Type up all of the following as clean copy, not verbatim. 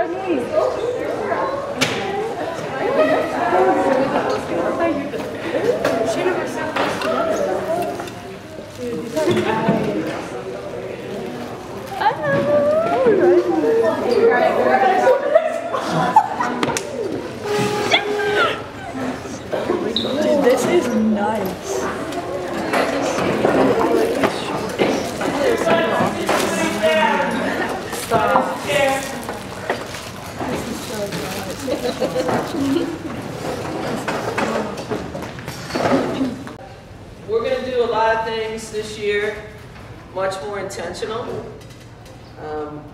our knees. Dude, this is nice. Stop. We're going to do a lot of things this year, much more intentional,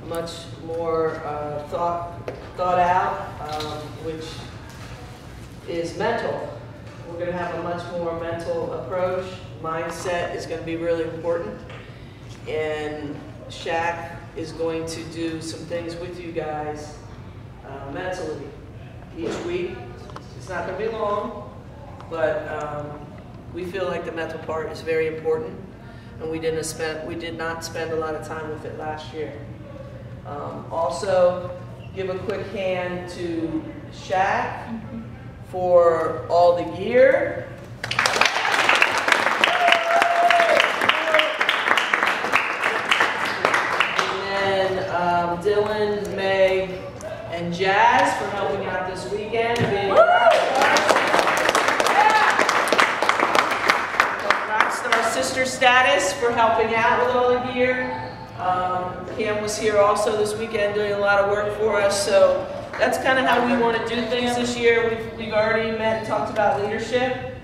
much more thought out, which is mental. We're going to have a much more mental approach. Mindset is going to be really important. And Shaq is going to do some things with you guys mentally each week. It's not going to be long, but we feel like the mental part is very important, and we did not spend a lot of time with it last year. Also, give a quick hand to Shaq for all the gear. And then Dylan, Meg, and Jazz for helping out this weekend. Rockstar Sister Status for helping out with all the gear. Cam was here also this weekend doing a lot of work for us, so that's kind of how we want to do things this year. We've already met and talked about leadership.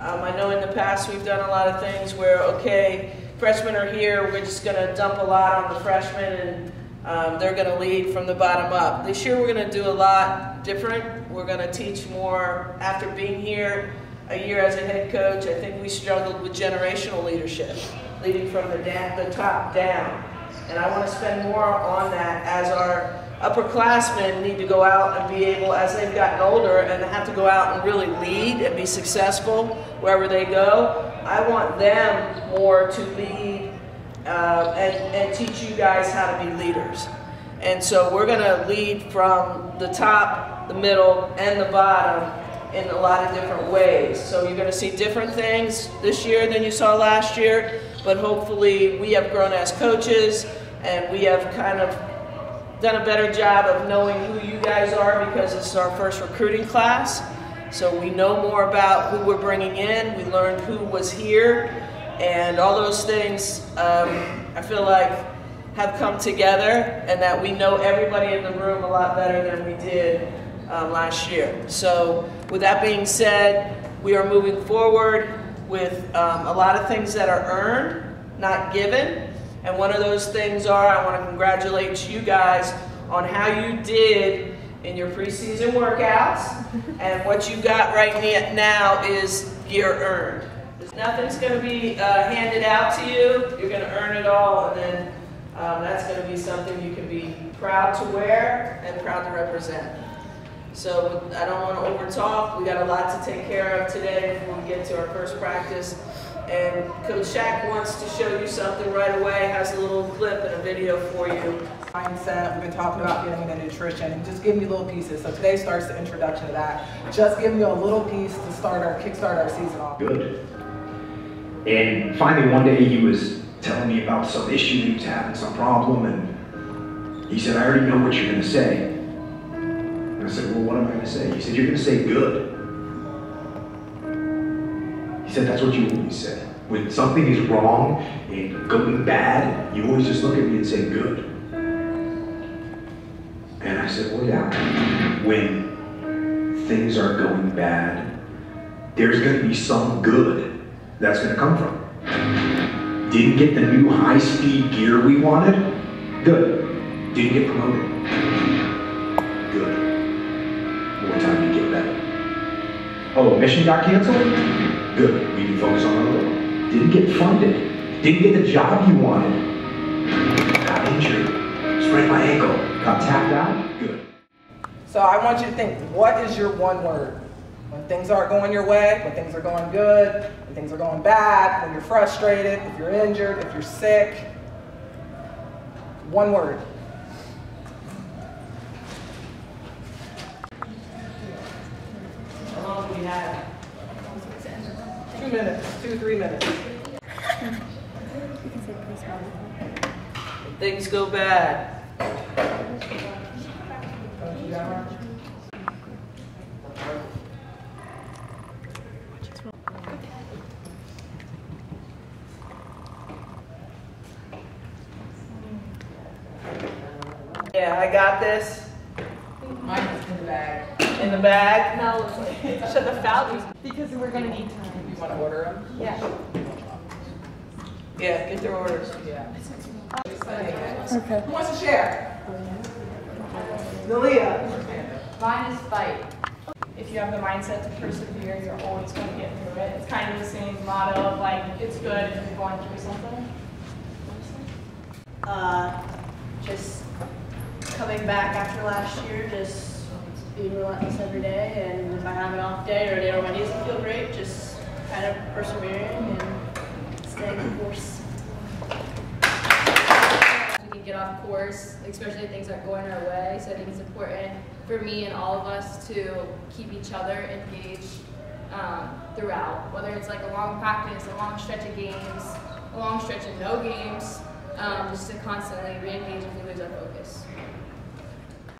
I know in the past we've done a lot of things where, okay, freshmen are here, we're just going to dump a lot on the freshmen and they're going to lead from the bottom up. This year we're going to do a lot different. We're going to teach more. After being here a year as a head coach, I think we struggled with generational leadership, leading from the top down. And I want to spend more on that as our upperclassmen need to go out and be able, as they've gotten older, and have to go out and really lead and be successful wherever they go. I want them more to lead and teach you guys how to be leaders. And so we're going to lead from the top, the middle, and the bottom in a lot of different ways. So you're going to see different things this year than you saw last year, but hopefully we have grown as coaches, and we have kind of done a better job of knowing who you guys are, because this is our first recruiting class. So we know more about who we're bringing in. We learned who was here, and all those things I feel like have come together, and that we know everybody in the room a lot better than we did last year. So with that being said, we are moving forward with a lot of things that are earned, not given. And one of those things I want to congratulate you guys on how you did in your preseason workouts. And what you got right now is gear earned. Nothing's going to be handed out to you. You're going to earn it all, and then that's going to be something you can be proud to wear and proud to represent. So I don't want to over talk. We got a lot to take care of today before we get to our first practice. And Coach Shaq wants to show you something right away, has a little clip and a video for you. Mindset, we've been talking about getting into nutrition, and just giving you little pieces. So today starts the introduction to that. Just giving you a little piece to kickstart our season off. Good. And finally one day he was telling me about some issue, he was having some problem, and he said, I already know what you're going to say. And I said, well, what am I going to say? He said, you're going to say good. He said, that's what you always say. When something is wrong and going bad, you always just look at me and say good. And I said, well, yeah, when things are going bad, there's going to be some good that's going to come from it. Didn't get the new high-speed gear we wanted? Good. Didn't get promoted? Good. More time to get better. Oh, mission got canceled? Good. We can focus on another one. Didn't get funded. Didn't get the job you wanted. Got injured. Sprained my ankle. Got tapped out. Good. So I want you to think, what is your one word? When things aren't going your way, when things are going good, when things are going bad, when you're frustrated, if you're injured, if you're sick. One word. 2 minutes, 2-3 minutes. Things go bad. Yeah, I got this. Mine is in the bag. In the bag. Now, shut the foul because we're gonna need time. You want to order them? Yeah. Yeah, get their orders. Yeah. Okay. Who wants to share? Nalia. Mine is fight. If you have the mindset to persevere, you're always going to get through it. It's kind of the same motto of like, it's good if you're going through something. Just coming back after last year, just being relentless every day, and if I have an off day or a day where my knees don't feel great, just kind of persevering and staying the course. We can get off course, especially if things aren't going our way. So I think it's important for me and all of us to keep each other engaged throughout, whether it's like a long practice, a long stretch of games, a long stretch of no games, just to constantly re-engage if we lose our focus.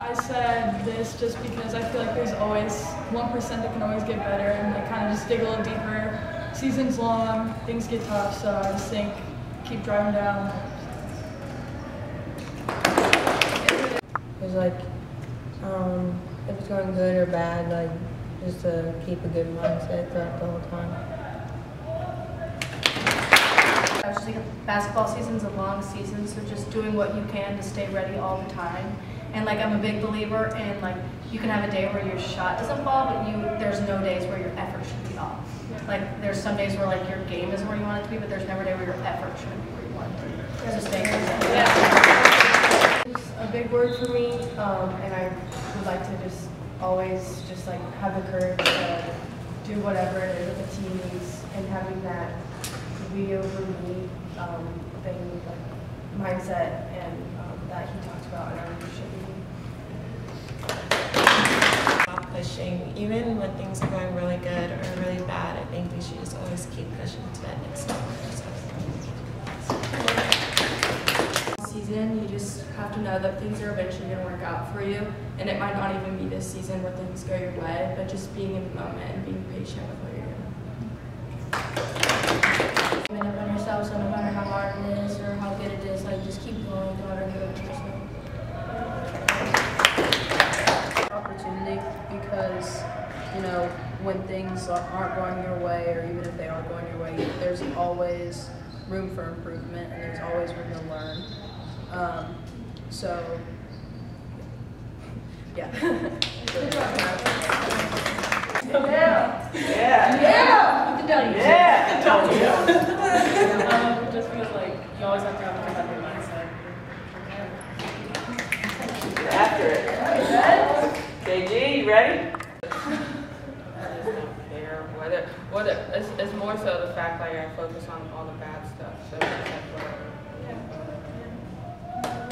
I said this just because I feel like there's always 1% that can always get better, and like kind of just dig a little deeper. Season's long, things get tough, so I just think keep driving down. It's like, if it's going good or bad, like, just to keep a good mindset throughout the whole time. I just think basketball season's a long season, so just doing what you can to stay ready all the time. And like I'm a big believer in like you can have a day where your shot doesn't fall, but there's no days where your effort should be off. Like there's some days where like your game is where you want it to be, but there's never a day where your effort shouldn't be where you want it to be. So stay consistent. It's a big word for me, and I would like to just always just like have the courage to do whatever it is that the team needs, and having that we over me thing, like mindset, and that he talked about in our leadership meeting. Stop pushing, even when things are going really good or really bad. I think we should just always keep pushing to that next step. Season, you just have to know that things are eventually going to work out for you, and it might not even be this season where things go your way, but just being in the moment and being patient with what you're doing. Give up on yourself, so no matter how hard it is or how good it is, like just keep going, don't ever give up on yourself. Opportunity, because you know when things aren't going your way, or even if they are going your way, there's always room for improvement and there's always room to learn. So yeah. Yeah. It just feels like you always have to have a competitive mindset. Get after it. KG, you ready? It's more so the fact that you're focused on all the bad stuff. So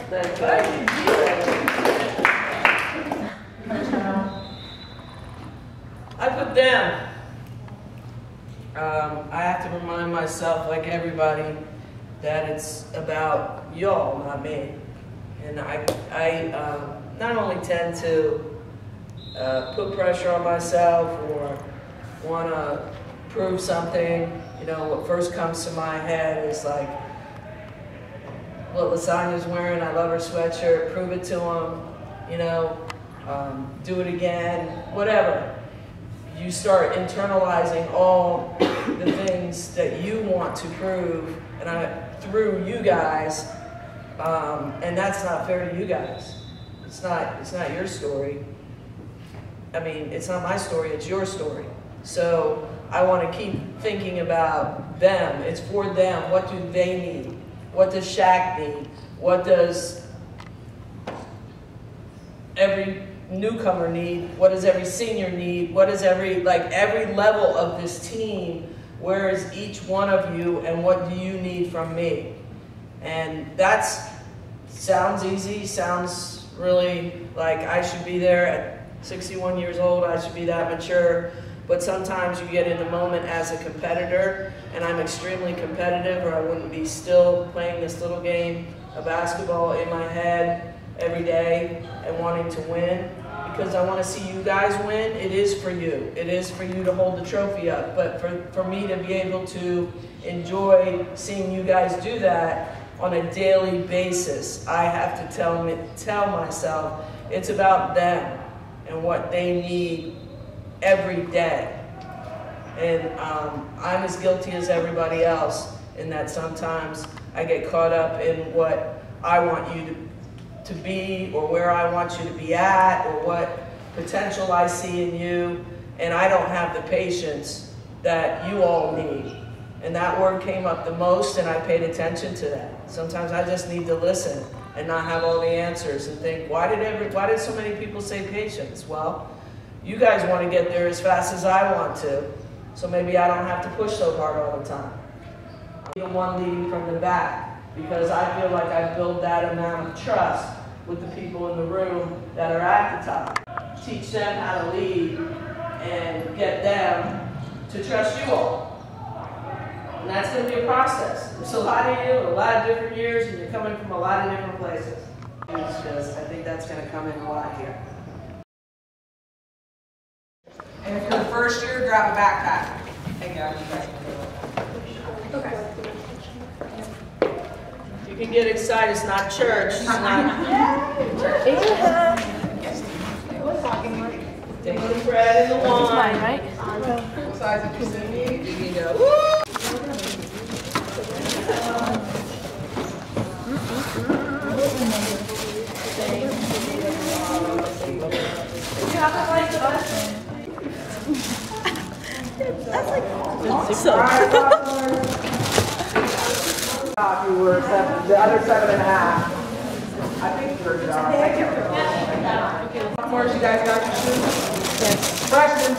That's right. I put down. I have to remind myself, like everybody, that it's about y'all, not me. And I not only tend to put pressure on myself or want to prove something. You know, what first comes to my head is like what Lasagna's wearing. I love her sweatshirt. Prove it to him. You know, do it again. Whatever. You start internalizing all the things that you want to prove, and through you guys, and that's not fair to you guys. It's not your story. I mean, it's not my story, it's your story. So I want to keep thinking about them. It's for them. What do they need? What does Shaq need? What does every newcomer need? What does every senior need? What does every level of this team? Where is each one of you, and what do you need from me? And sounds easy, sounds really like I should be there at 61 years old, I should be that mature. but sometimes you get in the moment as a competitor, and I'm extremely competitive, or I wouldn't be still playing this little game of basketball in my head every day and wanting to win, because I want to see you guys win. It is for you. It is for you to hold the trophy up, but for me to be able to enjoy seeing you guys do that on a daily basis, I have to tell myself it's about them and what they need every day. And I'm as guilty as everybody else in that sometimes I get caught up in what I want you to be, or where I want you to be at, or what potential I see in you, and I don't have the patience that you all need. And that word came up the most, and I paid attention to that. Sometimes I just need to listen and not have all the answers and think, why did so many people say patience? Well, you guys want to get there as fast as I want to, so maybe I don't have to push so hard all the time. I'm the one leading from the back, because I feel like I build that amount of trust with the people in the room that are at the top. Teach them how to lead and get them to trust you all. And that's going to be a process. There's a lot of you, a lot of different years, and you're coming from a lot of different places. Because I think that's going to come in a lot here. And if you're the first year, grab a backpack. Hey guys, you guys can do it. Okay. You can get excited. It's not church. It's not take the bread and the wine. Right? What size did you send me? You can go, woo! You have to like us. That's like awesome. You were the other 7.5. I think you're good. I can't remember. How much you guys got your shoes? Yes. Freshmen.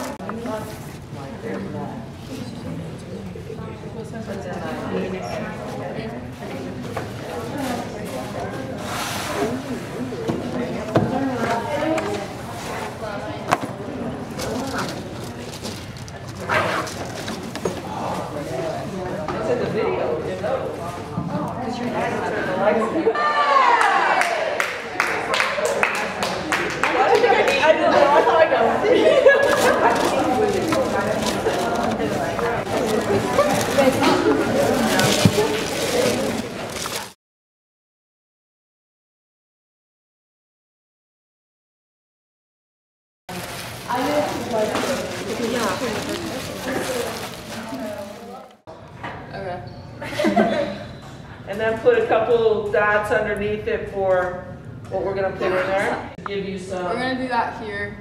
And then put a couple dots underneath it for what we're going to put in there. Give you some. We're going to do that here.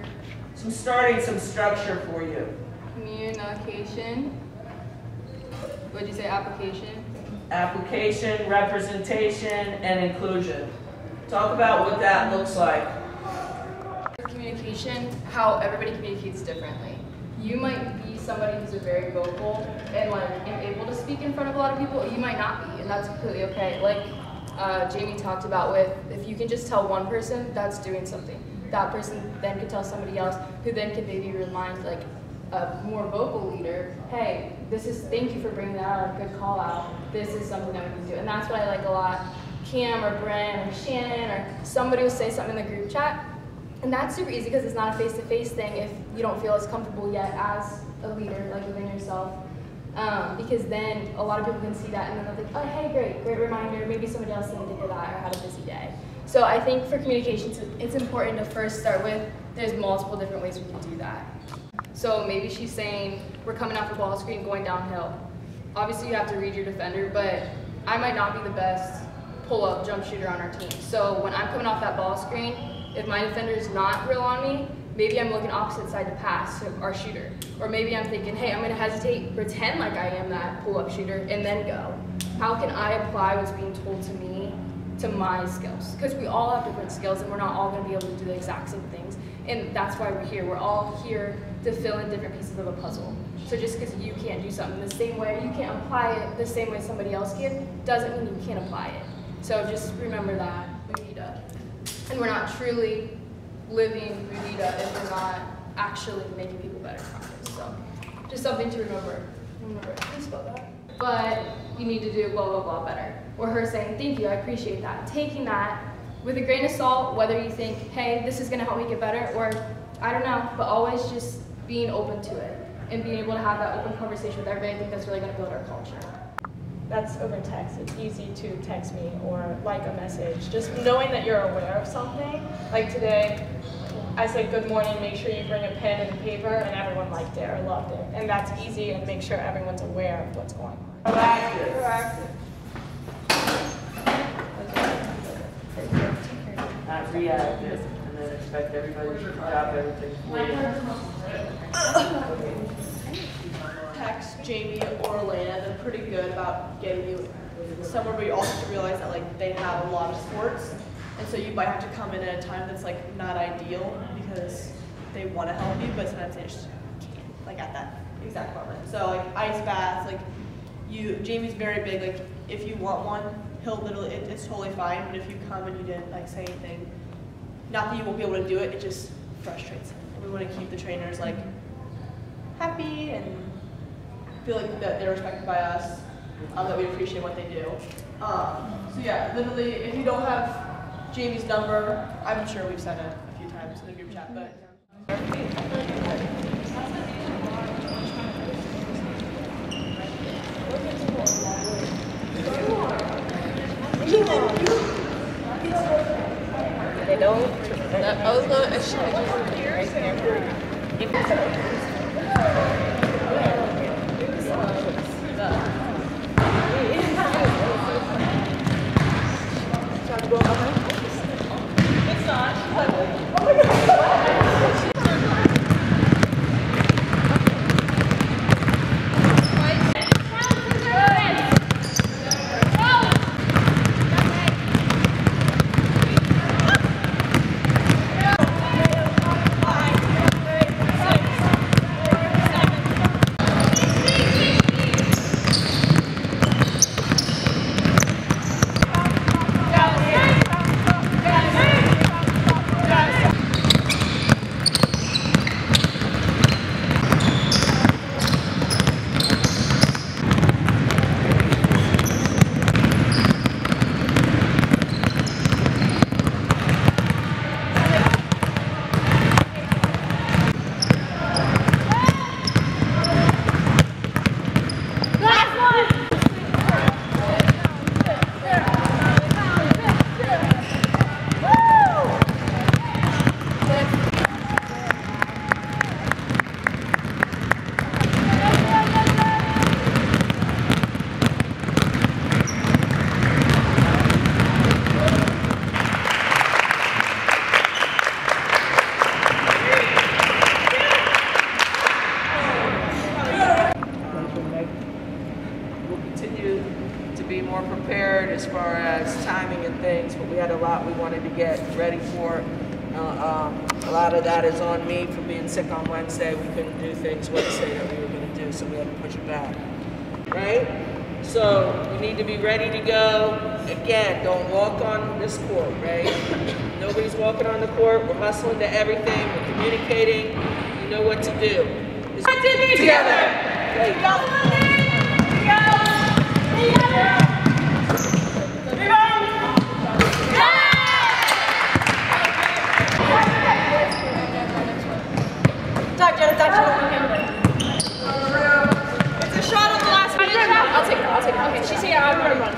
Some structure for you. Communication. What did you say? Application. Application, representation, and inclusion. Talk about what that looks like. Communication, how everybody communicates differently. You might be somebody who's a very vocal and like able to speak in front of a lot of people. You might not be, and that's completely okay. Like Jamie talked about with, if you can just tell one person, that's doing something. That person then could tell somebody else, who then could maybe remind like a more vocal leader, hey, thank you for bringing that out, good call out. This is something that we can do. And that's what I like a lot. Cam or Bren or Shannon or somebody will say something in the group chat. And that's super easy because it's not a face-to-face thing if you don't feel as comfortable yet as a leader, like within yourself. Because then a lot of people can see that and then they'll think, oh, hey, great reminder. Maybe somebody else didn't think of that or had a busy day. So I think for communication, it's important to first start with, there's multiple different ways we can do that. So maybe she's saying, we're coming off the ball screen, going downhill. Obviously you have to read your defender, but I might not be the best pull-up jump shooter on our team. So when I'm coming off that ball screen, if my defender is not real on me, maybe I'm looking opposite side to pass to our shooter. Or maybe I'm thinking, hey, I'm gonna hesitate, pretend like I am that pull-up shooter, and then go. How can I apply what's being told to me to my skills? Because we all have different skills and we're not all gonna be able to do the exact same things. And that's why we're here. We're all here to fill in different pieces of a puzzle. So just because you can't do something the same way, you can't apply it the same way somebody else can, doesn't mean you can't apply it. So just remember that, Mudita. And we're not truly living Mudita if we're not actually making people better in practice. So just something to remember. But you need to do blah, blah, blah better. Or her saying, thank you, I appreciate that. Taking that with a grain of salt, whether you think, hey, this is gonna help me get better, or I don't know, but always just being open to it and being able to have that open conversation with everybody. I think that's really gonna build our culture. That's over text. It's easy to text me or like a message. Just knowing that you're aware of something. Like today, I said good morning, make sure you bring a pen and paper, and everyone liked it or loved it. And that's easy, and make sure everyone's aware of what's going on. Proactive. Not reactive, and then expect everybody to drop everything for you. Text Jamie or Elena, they're pretty good about getting you somewhere, but you also have to realize that like they have a lot of sports, and so you might have to come in at a time that's like not ideal because they want to help you, but sometimes they just can't, like at that exact moment. So like ice baths, like Jamie's very big, like if you want one, he'll literally, it's totally fine, but if you come and you didn't like say anything, not that you won't be able to do it, it just frustrates him. And we want to keep the trainers like happy and feel like that they're respected by us, that we appreciate what they do. So yeah, literally, if you don't have Jamie's number, I'm sure we've sent it a few times in the group chat, but. They don't. I was going to show you right there. Be more prepared as far as timing and things, but we had a lot we wanted to get ready for. A lot of that is on me for being sick on Wednesday. We couldn't do things Wednesday that we were going to do, so we had to push it back, right? So we need to be ready to go. Again, don't walk on this court, right? Nobody's walking on the court. We're hustling to everything. We're communicating. You know what to do. It's together. It's a shot on the last minute. I'll take it. Okay, she's here. I'm going to run.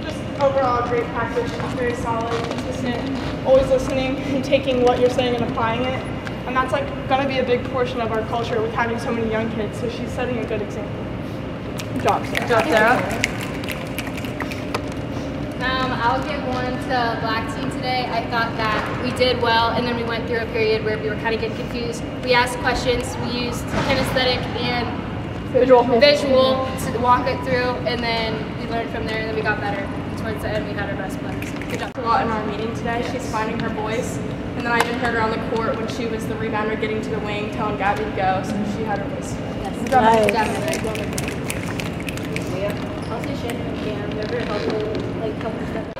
Just overall great practice. She's very solid, consistent, always listening and taking what you're saying and applying it. And that's like going to be a big portion of our culture with having so many young kids. So she's setting a good example. Good job, Sarah. Good job, Sarah. I'll give one to Black Team today. I thought that we did well, and then we went through a period where we were kind of getting confused. We asked questions, we used kinesthetic and visual to walk it through, and then we learned from there, and then we got better. And towards the end, we had our best players. Good job. A lot in our meeting today. She's finding her voice, and then I even heard her on the court when she was the rebounder getting to the wing, telling Gabby to go, so she had her voice. Yes. Good job. Nice. Definitely. Also, Shannon and Cam, they're very helpful, like, couple steps.